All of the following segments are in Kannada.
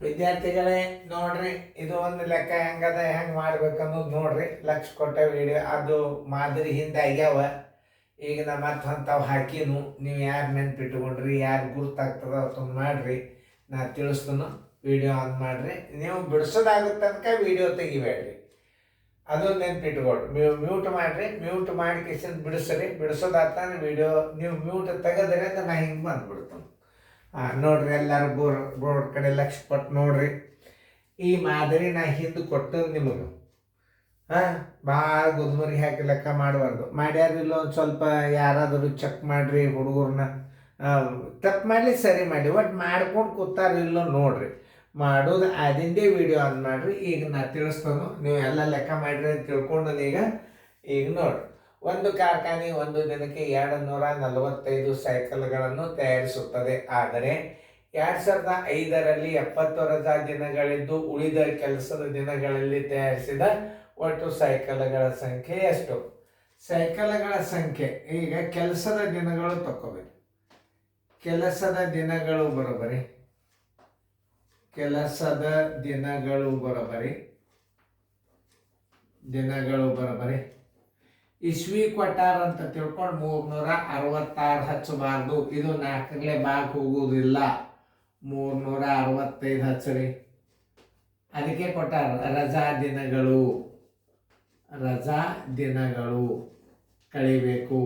ವಿದ್ಯಾರ್ಥಿಗಳೇ ನೋಡ್ರಿ, ಇದು ಒಂದು ಲೆಕ್ಕ ಹೆಂಗದ ಹೆಂಗೆ ಮಾಡ್ಬೇಕನ್ನೋದು ನೋಡ್ರಿ. ಲಕ್ಷ ಕೊಟ್ಟ ವಿಡಿಯೋ ಅದು ಮಾದರಿ ಹಿಂದೆ ಆಗ್ಯಾವ. ಈಗ ನಾ ಮತ್ತೆ ಅಂಥವು ಹಾಕಿನು. ನೀವು ಯಾರು ನೆನ್ಪಿಟ್ಕೊಂಡ್ರಿ, ಯಾರು ಗುರ್ತಾಗ್ತದ ಅವತ್ತೊಂದು ಮಾಡ್ರಿ. ನಾ ತಿಳಿಸ್ತನು. ವಿಡಿಯೋ ಆನ್ ಮಾಡ್ರಿ. ನೀವು ಬಿಡಿಸೋದಾಗುತ್ತೆ ತನಕ ವಿಡಿಯೋ ತೆಗಿಬೇಡ್ರಿ, ಅದು ನೆನ್ಪಿಟ್ಕೊಳ್ರಿ. ಮ್ಯೂಟ್ ಮಾಡ್ರಿ. ಮ್ಯೂಟ್ ಮಾಡಿ ಕಿಶನ್ ಬಿಡಿಸ್ರಿ. ಬಿಡಿಸೋದಾಗ್ತಾನೆ ವಿಡಿಯೋ ನೀವು ಮ್ಯೂಟ್ ತೆಗೆದ್ರೆ ನಾ ಹಿಂಗೆ ಬಂದ್ಬಿಡ್ತಾನೆ. ನೋಡ್ರಿ, ಎಲ್ಲರೂ ಬೋರ್ಡ್ ಕಡೆ ಲಕ್ಷ ಕೊಟ್ಟು ನೋಡ್ರಿ. ಈ ಮಾದರಿ ನಾ ಹಿಂದೆ ಕೊಟ್ಟದ್ದು ನಿಮಗೆ. ಭಾಳ ಗುದ್ಮರಿ ಹಾಕಿ ಲೆಕ್ಕ ಮಾಡಬಾರ್ದು. ಮಾಡ್ಯಾರಿಲ್ಲ ಒಂದು ಸ್ವಲ್ಪ ಯಾರಾದರೂ ಚೆಕ್ ಮಾಡಿರಿ ಹುಡುಗರನ್ನ. ತಪ್ಪು ಮಾಡಲಿ ಸರಿ ಮಾಡಿ, ಒಟ್ಟು ಮಾಡ್ಕೊಂಡು ಕೂತಾರಿಲ್ಲೋ ನೋಡ್ರಿ. ಮಾಡೋದು ಅದಿಂದೇ ವಿಡಿಯೋ ಆನ್ ಮಾಡಿರಿ. ಈಗ ನಾ ತಿಳಿಸ್ತಾನು, ನೀವು ಎಲ್ಲ ಲೆಕ್ಕ ಮಾಡಿರಿ ಅಂತ ತಿಳ್ಕೊಂಡು ಈಗ ನೋಡ್ರಿ. ಒಂದು ಕಾರ್ಖಾನೆ ಒಂದು ದಿನಕ್ಕೆ 245 ಸೈಕಲ್ಗಳನ್ನು ತಯಾರಿಸುತ್ತದೆ. ಆದರೆ 2005ರಲ್ಲಿ 70 ರಜಾ ದಿನಗಳಿದ್ದು ಉಳಿದ ಕೆಲಸದ ದಿನಗಳಲ್ಲಿ ತಯಾರಿಸಿದ ಒಟ್ಟು ಸೈಕಲ್ಗಳ ಸಂಖ್ಯೆ ಎಷ್ಟು? ಸೈಕಲ್ಗಳ ಸಂಖ್ಯೆ. ಈಗ ಕೆಲಸದ ದಿನಗಳು ತಗೋಬೇಕು. ಕೆಲಸದ ದಿನಗಳು ಬರೋಬರಿ. ಕೆಲಸದ ದಿನಗಳು ಬರೋಬರಿ. ಇಸ್ವಿ ಕೊಟ್ಟಾರ ಅಂತ ತಿಳ್ಕೊಂಡು 366 ಹಚ್ಚಬಾರ್ದು. ಇದು 4ನೇ ಭಾಗ ಹೋಗುವುದಿಲ್ಲ. 365 ಹಚ್ಚರಿ. ಅದಕ್ಕೆ ಕೊಟ್ಟಾರ ರಜಾ ದಿನಗಳು ಕಳಿಬೇಕು.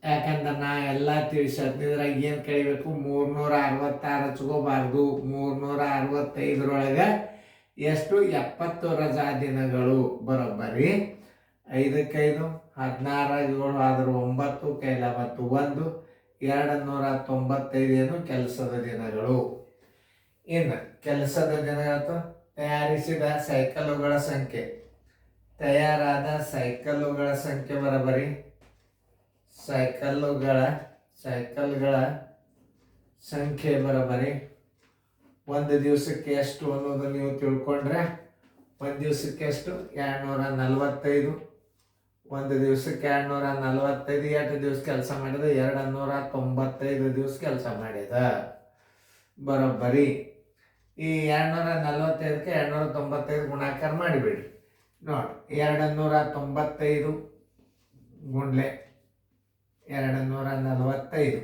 ಯಾಕಂದ್ರೆ ನಾ ಎಲ್ಲ ತಿಳಿಸಿದ್ರಾಗ ಏನು ಕಳಿಬೇಕು? 366 ಹಚ್ಕೋಬಾರ್ದು. 365ರೊಳಗೆ ಎಷ್ಟು? 70 ರಜಾ ದಿನಗಳು ಬರೋಬ್ಬರಿ. 5×5 16, 7 ಆದರೂ 9, ಕೈಲ ಮತ್ತು 1, 295 ಏನು ಕೆಲಸದ ದಿನಗಳು. ಇನ್ನು ಕೆಲಸದ ದಿನಗಳು ತಯಾರಿಸಿದ ಸೈಕಲ್ಲುಗಳ ಸಂಖ್ಯೆ. ತಯಾರಾದ ಸೈಕಲ್ಲುಗಳ ಸಂಖ್ಯೆ ಬರೋಬ್ಬರಿ. ಸೈಕಲ್ಗಳ ಸಂಖ್ಯೆ ಬರೋಬ್ಬರಿ. ಒಂದು ದಿವಸಕ್ಕೆ ಎಷ್ಟು ಅನ್ನೋದು ನೀವು ತಿಳ್ಕೊಂಡ್ರೆ, ಒಂದು ದಿವಸಕ್ಕೆ ಎಷ್ಟು? 245. ಒಂದು ದಿವಸಕ್ಕೆ 245. ಎಷ್ಟು ದಿವಸ ಕೆಲಸ ಮಾಡಿದ? 295 ದಿವಸ ಕೆಲಸ ಮಾಡಿದ ಬರೋಬ್ಬರಿ. ಈ 245ಕ್ಕೆ 295 ಗುಣಾಕಾರ ಮಾಡಿಬಿಡ್ರಿ. ನೋಡಿ, 295 ಗುಂಡ್ಲೆ 245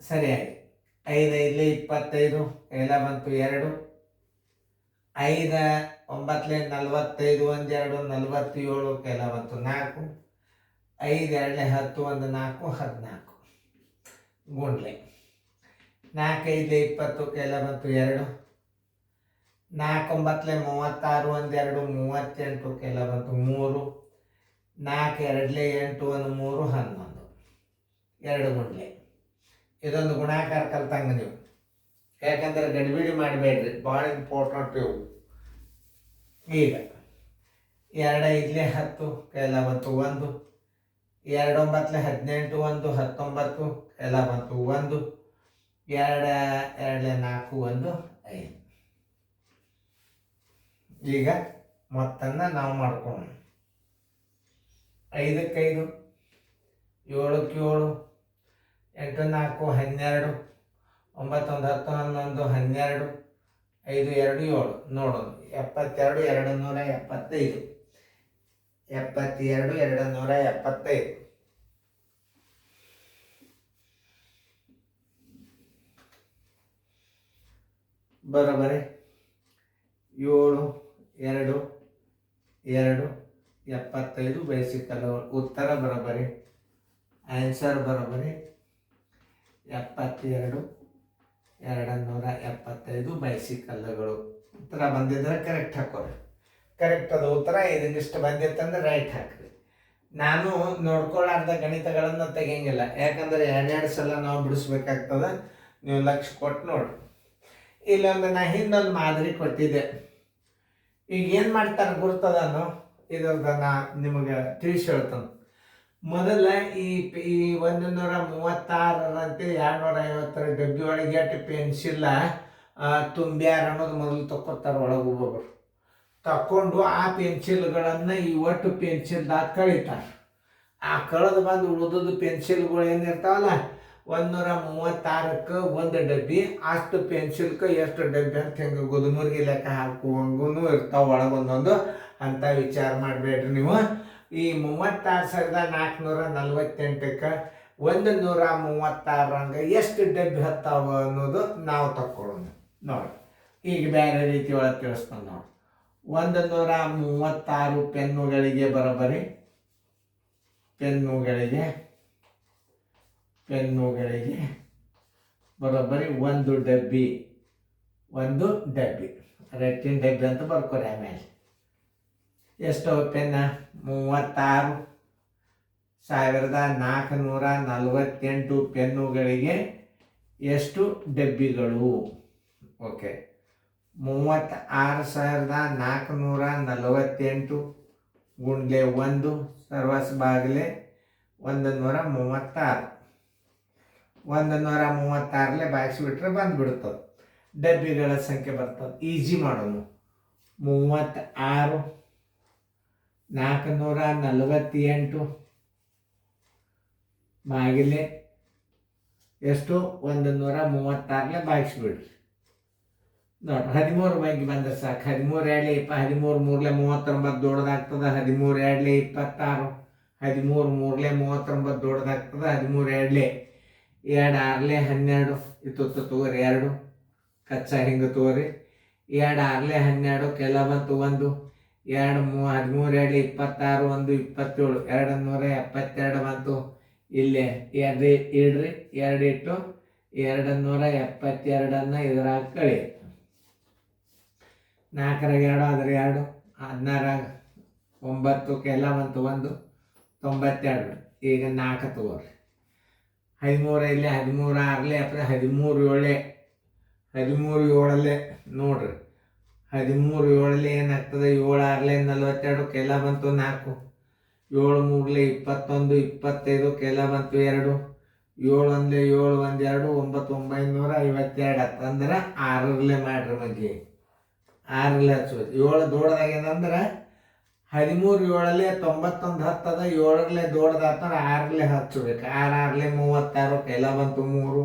ಸರಿಯಾಗಿ. 5 5 25, ಎಲ್ಲ ಬಂತು 2. 5 9 45, 1 2 47, ಕೆಲ ಬಂತು 4. 5 2 10, 1 4 14 ಗುಂಡ್ಲೆ 4 5 20, ಕೆಲ ಬಂತು 2. 4 9 36, 1 2 38, ಕೆಲ ಬಂತು 3. 4 2 8, 1 3 11 2 ಗುಂಡ್ಲೆ. ಇದೊಂದು ಗುಣಾಕಾರ ಕಲ್ತಂಗ ನೀವು. ಯಾಕಂದ್ರೆ ಗಡಿಬಿಡಿ ಮಾಡಬೇಡ್ರಿ, ಭಾಳ ಇಂಪಾರ್ಟೆಂಟ್ ಇವು. ಈಗ 2 5 10, ಕೆಲ ಬಂತು 1. 2 9 18, 1 19, ಕೆಲ ಬಂತು 1. 2 2 4, 1 5. ಈಗ ಮೊತ್ತನ್ನ ನಾವು ಮಾಡ್ಕೊಂಡು 5ಕ್ಕೆ 5, 7ಕ್ಕೆ 7, 8 4 12, 9 1 10 11 12, 5 2 7 ನೋಡೋದು. 72 275. 72 275 ಬರೋಬರಿ. 7 2 2 75 ಬೇಸಿಕಲ್. ಉತ್ತರ ಬರೋಬರಿ. ಆನ್ಸರ್ ಬರೋಬರಿ 72 275 ಬೈಸಿಕಲ್ಗಳು. ಉತ್ತರ ಬಂದಿದ್ರೆ ಕರೆಕ್ಟ್ ಹಾಕೋರಿ. ಕರೆಕ್ಟ್ ಅದು ಉತ್ತರ. ಇದಕ್ಕಿಷ್ಟು ಬಂದಿತ್ತಂದ್ರೆ ರೈಟ್ ಹಾಕ್ರಿ. ನಾನು ನೋಡ್ಕೊಳ್ಳಾರ್ದ ಗಣಿತಗಳನ್ನು ತೆಗಿಯಂಗಿಲ್ಲ, ಯಾಕಂದ್ರೆ 2 ಸಲ ನಾವು ಬಿಡಿಸ್ಬೇಕಾಗ್ತದ. ನೀವು ಲಕ್ಷ ಕೊಟ್ಟು ನೋಡ್ರಿ. ಇಲ್ಲೊಂದು ನಾ ಹಿಂದೊಂದು ಮಾದರಿ ಕೊಟ್ಟಿದ್ದೆ. ಈಗ ಏನು ಮಾಡ್ತಾರೆ ಗುರ್ತದನು, ಇದ್ರದ್ದು ನಾ ನಿಮಗೆ ತಿಳಿಸಿ ಹೇಳ್ತಾನೆ. ಮೊದಲ ಈ 136ರಂತೆ 250 ಡಬ್ಬಿ ಒಳಗೆ ಎಷ್ಟು ಪೆನ್ಸಿಲ್ಲ ತುಂಬ್ಯಾರ ಅನ್ನೋದು ಮೊದಲು ತಕ್ಕೊತಾರೆ ಒಳಗೆ ಒಬ್ಬೊಬ್ಬರು. ತಕ್ಕೊಂಡು ಆ ಪೆನ್ಸಿಲ್ಗಳನ್ನು ಈ ಒಟ್ಟು ಪೆನ್ಸಿಲ್ದಾಗ ಕಳೀತಾರೆ. ಆ ಕಳೆದು ಬಂದು ಉಳಿದದ್ದು ಪೆನ್ಸಿಲ್ಗಳು ಏನಿರ್ತಾವಲ್ಲ 136ಕ್ಕೆ ಒಂದು ಡಬ್ಬಿ, ಅಷ್ಟು ಪೆನ್ಸಿಲ್ಗೆ ಎಷ್ಟು ಡಬ್ಬಿ ಅಂತ ಹಿಂಗೆ ಗುದುಮುರ್ಗಿ ಲೆಕ್ಕ ಹಾಕುವಂಗೂ ಇರ್ತಾವೆ ಒಳಗೊಂದೊಂದು ಅಂತ ವಿಚಾರ ಮಾಡಬೇಡ್ರಿ ನೀವು. ಈ 36,448ಕ್ಕೆ 136 ಎಷ್ಟು ಡಬ್ಬಿ ಹತ್ತಾವ ಅನ್ನೋದು ನಾವು ತಕ್ಕೊಳ್ಳೋಣ ನೋಡಿ. ಈಗ ಬೇರೆ ರೀತಿ ಒಳಗೆ ತಿಳಿಸ್ಕೊಂಡು ನೋಡಿ. 136 ಪೆನ್ನುಗಳಿಗೆ ಬರೋಬ್ಬರಿ ಪೆನ್ನುಗಳಿಗೆ ಬರೋಬ್ಬರಿ ಒಂದು ಡಬ್ಬಿ ರೆಟ್ಟಿನ ಡಬ್ಬಿ ಅಂತ ಬರ್ಕೊರಿ. ಆಮೇಲೆ ಎಷ್ಟು ಪೆನ್ನ? 36,448 ಪೆನ್ನುಗಳಿಗೆ ಎಷ್ಟು ಡಬ್ಬಿಗಳು? ಓಕೆ, 36,448 ಗುಂಡ್ಲೆ 1 ಸರ್ವಸ್ ಬಾಗಿಲೆ 136. 136 ಬಾಗಿಸ್ಬಿಟ್ರೆ ಬಂದುಬಿಡ್ತದೆ, ಡಬ್ಬಿಗಳ ಸಂಖ್ಯೆ ಬರ್ತದೆ. ಈಜಿ ಮಾಡೋಣ. 36,448 ಬಾಗಿಲೆ ಎಷ್ಟು? 136 ಬಾಗಿಸ್ಬಿಡ್ರಿ ನೋಡ್ರಿ. 13 ಬಗ್ಗೆ ಬಂದ್ರೆ ಸಾಕು. 13 2 13 3 39 ದೊಡ್ಡದಾಗ್ತದೆ. 13 2 26. 13 3 39 ದೊಡ್ಡದಾಗ್ತದೆ. 13 2 2 6 12 ಇತ್ತು ತಗೋರಿ. 2 ಕಚ್ಚಾ ಹಿಂಗೆ ತಗೋರಿ. 2 6 12 ಕೆಲ ಬಂತು 1. 2 13 2 26 1 27 272 ಬಂತು. ಇಲ್ಲೇ 2 ಇಡ್ರಿ. 2 ಇಟ್ಟು 272 ಇದ್ರಾಗ ಕಳಿ. 4 2 ಆದ್ರೆ 2 16 9 ಕೆಲ ಬಂತು 1 92. ಈಗ 4 ತಗೋರಿ. 13 ಇಲ್ಲಿ 13 6 13 7 ನೋಡ್ರಿ. 13 7 ಏನಾಗ್ತದೆ? 7 6 42 ಕೆಲ ಬಂತು 4. 7 3 21 25 ಕೆಲ ಬಂತು 2. 7 1 7 1 2 952 ಅಂದ್ರೆ 6 ಮಾಡ್ರಿ ಬಗ್ಗೆ. 6 ಹಚ್ಚೋದು. 7 ದೊಡ್ಡದಾಗ ಏನಂದ್ರೆ 13 7 91 ಹತ್ತದ. 7 ದೊಡ್ಡದಾಗ್ತಂದ್ರೆ 6 ಹಚ್ಚಬೇಕು. 6 6 36 ಕೆಲ ಬಂತು 3.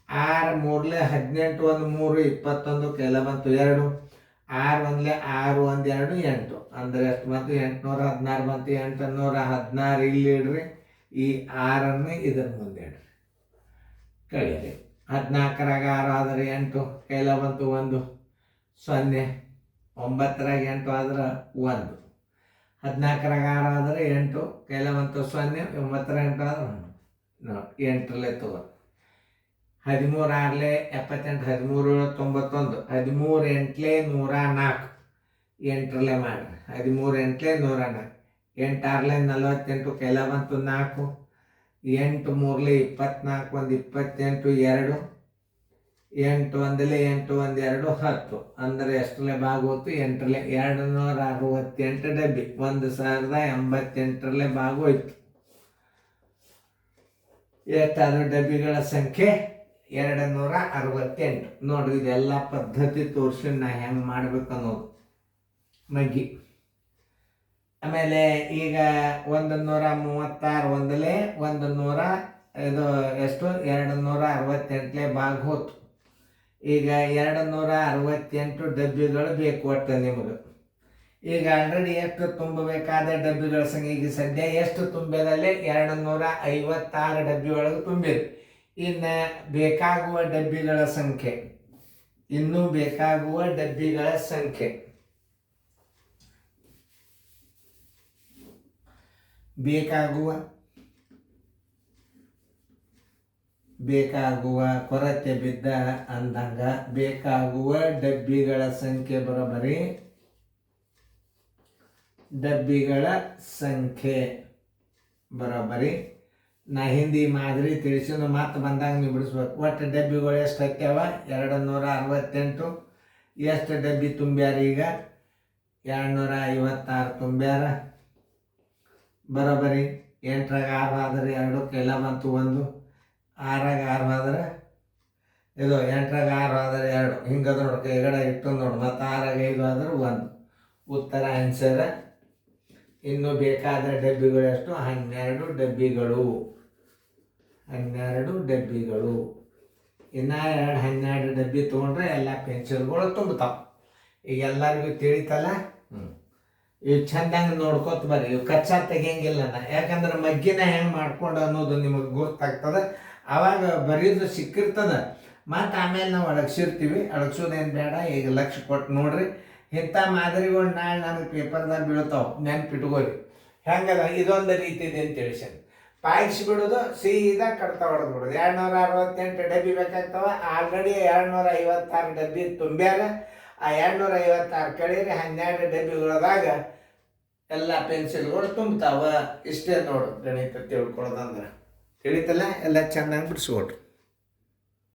6 3 18 1 3 21 ಕೆಲ ಬಂತು 2. 6 1 6 1 2 8 ಅಂದ್ರೆ ಎಷ್ಟು ಬಂತು? 816 ಬಂತು. 816 ಇಲ್ಲಿ ಇಡ್ರಿ. ಈ 6 ಇದ್ರ ಮುಂದೆ ಇಡ್ರಿ, ಕಳಿಯಿರಿ. 14 6 ಆದರೆ 8 ಕೆಲ ಬಂತು 1 0. 9 8 ಆದ್ರೆ 1. 14 6 ಆದರೆ 8 ಕೆಲ ಬಂತು 0. 9 8 ಆದ್ರೆ 8 ತಗೋ. 13 6 78 13 91 13 8 104 8 ಮಾಡ್ರಿ. 13 8 104. 8 6 48 ಕೆಲ ಬಂತು 4. 8 3 24 1 28 2. 8 1 8 1 2 10 ಅಂದರೆ ಎಷ್ಟರಲ್ಲೇ ಭಾಗವತ್ತು? 8 268 ಡಬ್ಬಿ 1088 ಭಾಗೋಯ್ತು. ಎಷ್ಟಾದರೂ ಡಬ್ಬಿಗಳ ಸಂಖ್ಯೆ? 268. ನೋಡ್ರಿ, ಇದೆಲ್ಲ ಪದ್ಧತಿ ತೋರಿಸಿ ನಾ ಹೆಂಗೆ ಮಾಡ್ಬೇಕು ಅನ್ನೋದು ಮಗ್ಗಿ. ಆಮೇಲೆ ಈಗ 136 ಒಂದಲೇ 100 ಇದು ಎಷ್ಟು? 268 ಭಾಗ ಹೋತು. ಈಗ 268 ಡಬ್ಬಿಗಳು ಬೇಕು ಒಟ್ಟು ನಿಮಗೆ. ಈಗ ಆಲ್ರೆಡಿ ಎಷ್ಟು ತುಂಬಬೇಕಾದ ಡಬ್ಬಿಗಳ ಸಂಖ್ಯೆ? ಈಗ ಸದ್ಯ ಎಷ್ಟು ತುಂಬಿದಲ್ಲಿ? 256 ಡಬ್ಬಿ ಒಳಗೆ ತುಂಬಿದೆ. ಇನ್ನು ಬೇಕಾಗುವ ಡಬ್ಬಿಗಳ ಸಂಖ್ಯೆ, ಇನ್ನೂ ಬೇಕಾಗುವ ಡಬ್ಬಿಗಳ ಸಂಖ್ಯೆ ಬೇಕಾಗುವ ಕೊರತೆ ಬಿದ್ದ ಅಂದಂಗ ಬೇಕಾಗುವ ಡಬ್ಬಿಗಳ ಸಂಖ್ಯೆ ಬರೋಬ್ಬರಿ ಡಬ್ಬಿಗಳ ಸಂಖ್ಯೆ ಬರೋಬ್ಬರಿ ನಾ ಹಿಂದಿ ಮಾದರಿ ತಿಳಿಸಿದ್ದು ಮತ್ತೆ ಬಂದಾಗ ನೀವು ಬಿಡಿಸ್ಬೇಕು. ಒಟ್ಟು ಡಬ್ಬಿಗಳು ಎಷ್ಟು ಹತ್ಯಾವ? 268. ಎಷ್ಟು ಡಬ್ಬಿ ತುಂಬ್ಯಾರ? ಈಗ 256 ತುಂಬ್ಯಾರ. ಬರೋಬ್ಬರಿ 8 6 ಆದ್ರೆ 2 ಕೆಲ ಬಂತು 1. 6 6 ಆದ್ರೆ ಇದು 8 6 ಆದರೆ 2 ಹಿಂಗದ ನೋಡು. ಕೈಗಡೆ ಇಟ್ಟು ನೋಡು. ಮತ್ತು 6 5 ಆದ್ರೆ 1. ಉತ್ತರ ಆನ್ಸರ್. ಇನ್ನು ಬೇಕಾದ ಡಬ್ಬಿಗಳು ಎಷ್ಟು? 12 ಡಬ್ಬಿಗಳು. 12 ಡಬ್ಬಿಗಳು. ಇನ್ನು 12 ಡಬ್ಬಿ ತೊಗೊಂಡ್ರೆ ಎಲ್ಲ ಪೆನ್ಸಿಲ್ಗಳು ತುಂಬ್ತಾವೆ. ಈಗ ಎಲ್ಲರಿಗೂ ತಿಳಿತಲ್ಲ. ಇವು ಚೆಂದಂಗೆ ನೋಡ್ಕೊತ ಬರ್ರಿ. ಇವು ಕಚ್ಚಾ ತೆಗಿಯಂಗಿಲ್ಲ ಯಾಕಂದ್ರೆ ಮಗ್ಗಿನ ಹೆಂಗೆ ಮಾಡ್ಕೊಂಡು ಅನ್ನೋದು ನಿಮಗೆ ಗೊತ್ತಾಗ್ತದೆ. ಆವಾಗ ಬರೀದು ಸಿಕ್ಕಿರ್ತದೆ. ಮತ್ತು ಆಮೇಲೆ ನಾವು ಅಡಗಿಸಿರ್ತೀವಿ. ಅಡಗಿಸೋದೇನು ಬೇಡ. ಈಗ ಲಕ್ಷ ಕೊಟ್ಟು ನೋಡ್ರಿ. ಇಂಥ ಮಾದರಿಗಳು ನಾಳೆ ನನಗೆ ಪೇಪರ್ದಾಗ ಬೀಳ್ತಾವೆ, ನೆನ್ಪಿಟ್ಕೋರಿ. ಹೆಂಗದ ಇದೊಂದು ರೀತಿ ಇದೆ ಅಂತ ತಿಳಿಸ್ಯಾನ. ಪಾಯಿಸ್ಬಿಡೋದು, ಸೀದಾ ಕಡ್ತಾ ಹೊಡೆದು ಬಿಡೋದು. 268 ಡಬ್ಬಿ ಬೇಕಾಗ್ತವೆ. ಆಲ್ರೆಡಿ 256 ಡಬ್ಬಿ ತುಂಬ್ಯಾರ. ಆ 256 ಕಳೀರಿ 12 ಡಬ್ಬಿಗಳದಾಗ ಎಲ್ಲ ಪೆನ್ಸಿಲ್ಗಳು ತುಂಬ್ತಾವ. ಇಷ್ಟೇ ನೋಡು ಗಣಿತ ತಿಳ್ಕೊಳ್ಳೋದಂದ್ರೆ. ತಿಳಿತಲ್ಲ, ಎಲ್ಲ ಚೆನ್ನಾಗಿ ಬಿಡಿಸ್ಕೊಡ್ರಿ.